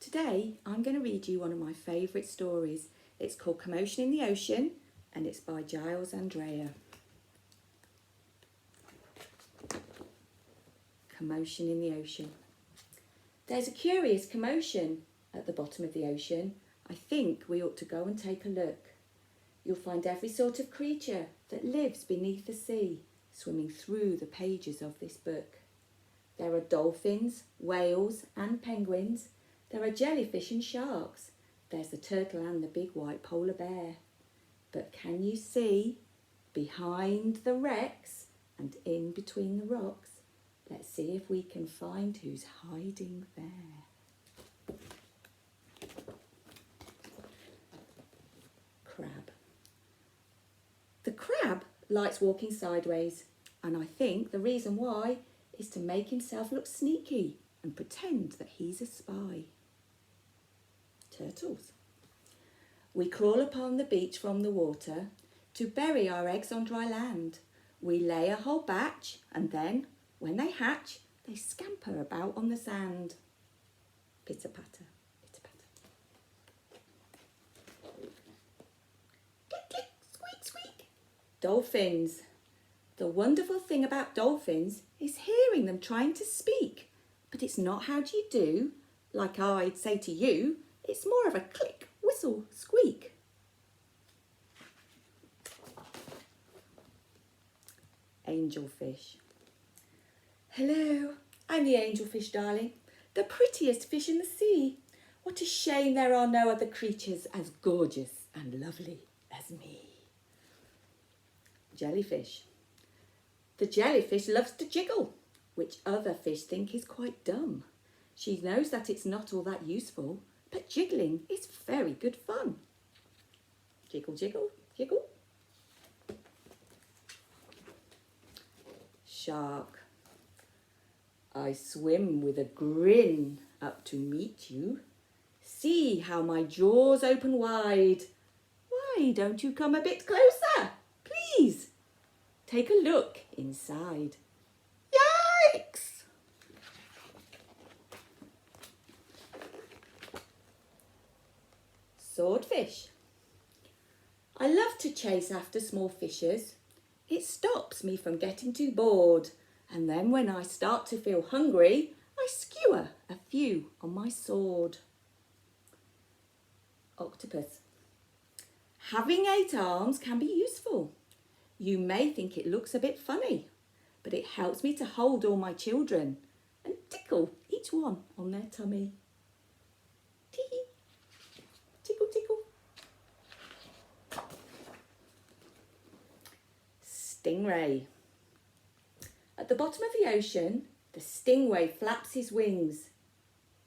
Today I'm going to read you one of my favourite stories. It's called Commotion in the Ocean and it's by Giles Andreae. Commotion in the Ocean. There's a curious commotion at the bottom of the ocean. I think we ought to go and take a look. You'll find every sort of creature that lives beneath the sea swimming through the pages of this book. There are dolphins, whales and penguins. There are jellyfish and sharks. There's the turtle and the big white polar bear. But can you see, behind the wrecks and in between the rocks, let's see if we can find who's hiding there. Crab. The crab likes walking sideways, and I think the reason why is to make himself look sneaky and pretend that he's a spy. Turtles. We crawl upon the beach from the water to bury our eggs on dry land. We lay a whole batch and then, when they hatch, they scamper about on the sand. Pitter-patter, pitter-patter. Click-click, squeak-squeak. Dolphins. The wonderful thing about dolphins is hearing them trying to speak, but it's not how do you do, like I'd say to you, it's more of a click, whistle, squeak. Angelfish. Hello, I'm the angelfish, darling, the prettiest fish in the sea. What a shame there are no other creatures as gorgeous and lovely as me. Jellyfish. The jellyfish loves to jiggle, which other fish think is quite dumb. She knows that it's not all that useful, but jiggling is very good fun. Jiggle, jiggle, jiggle. Shark. I swim with a grin up to meet you. See how my jaws open wide. Why don't you come a bit closer, please? Take a look inside. Yikes! Swordfish. I love to chase after small fishes. It stops me from getting too bored. And then when I start to feel hungry, I skewer a few on my sword. Octopus. Having 8 arms can be useful. You may think it looks a bit funny, but it helps me to hold all my children and tickle each one on their tummy. Tee, tickle, tickle. Stingray. At the bottom of the ocean, the stingray flaps his wings.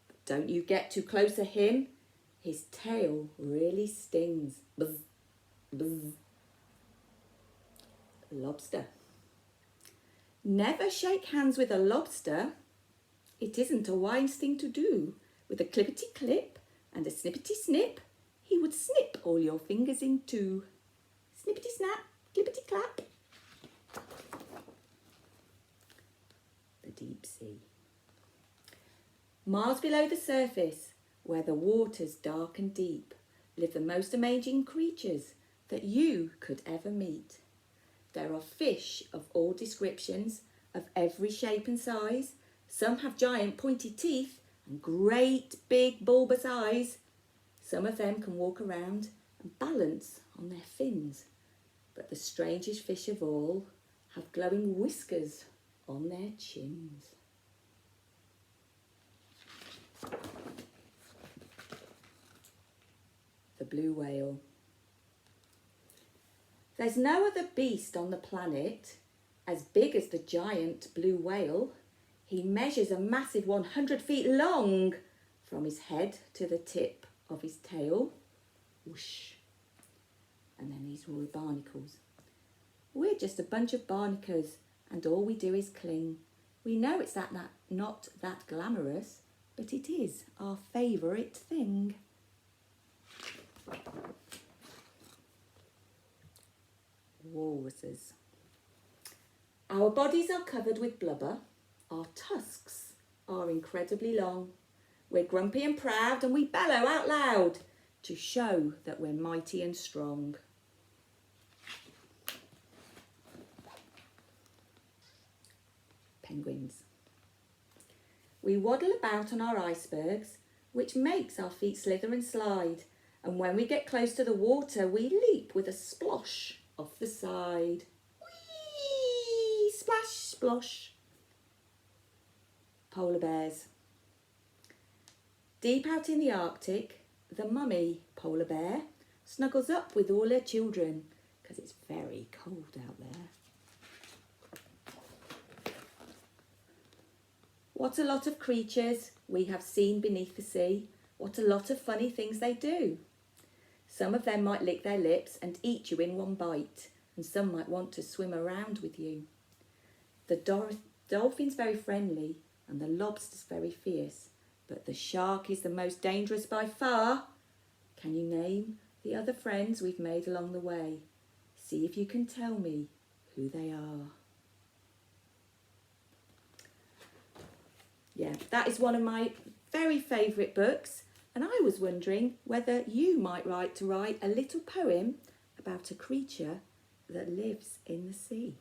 But don't you get too close to him. His tail really stings. Buzz, buzz. Lobster. Never shake hands with a lobster. It isn't a wise thing to do. With a clippity clip and a snippety snip, he would snip all your fingers in two. Snippety snap, clippity clap. The deep sea. Miles below the surface, where the water's dark and deep, live the most amazing creatures that you could ever meet. There are fish of all descriptions, of every shape and size. Some have giant pointy teeth and great big bulbous eyes. Some of them can walk around and balance on their fins. But the strangest fish of all have glowing whiskers on their chins. The blue whale. There's no other beast on the planet as big as the giant blue whale. He measures a massive 100 feet long from his head to the tip of his tail. Whoosh. And then these royal barnacles. We're just a bunch of barnacles and all we do is cling. We know it's not that glamorous, but it is our favourite thing. Walruses. Our bodies are covered with blubber. Our tusks are incredibly long. We're grumpy and proud and we bellow out loud to show that we're mighty and strong. Penguins. We waddle about on our icebergs, which makes our feet slither and slide. And when we get close to the water, we leap with a splosh off the side. Whee! Splash, splosh. Polar bears. Deep out in the Arctic, the mummy polar bear snuggles up with all her children because it's very cold out there. What a lot of creatures we have seen beneath the sea. What a lot of funny things they do. Some of them might lick their lips and eat you in one bite, and some might want to swim around with you. The dolphin's very friendly and the lobster's very fierce, but the shark is the most dangerous by far. Can you name the other friends we've made along the way? See if you can tell me who they are. Yeah, that is one of my very favourite books, and I was wondering whether you might write a little poem about a creature that lives in the sea.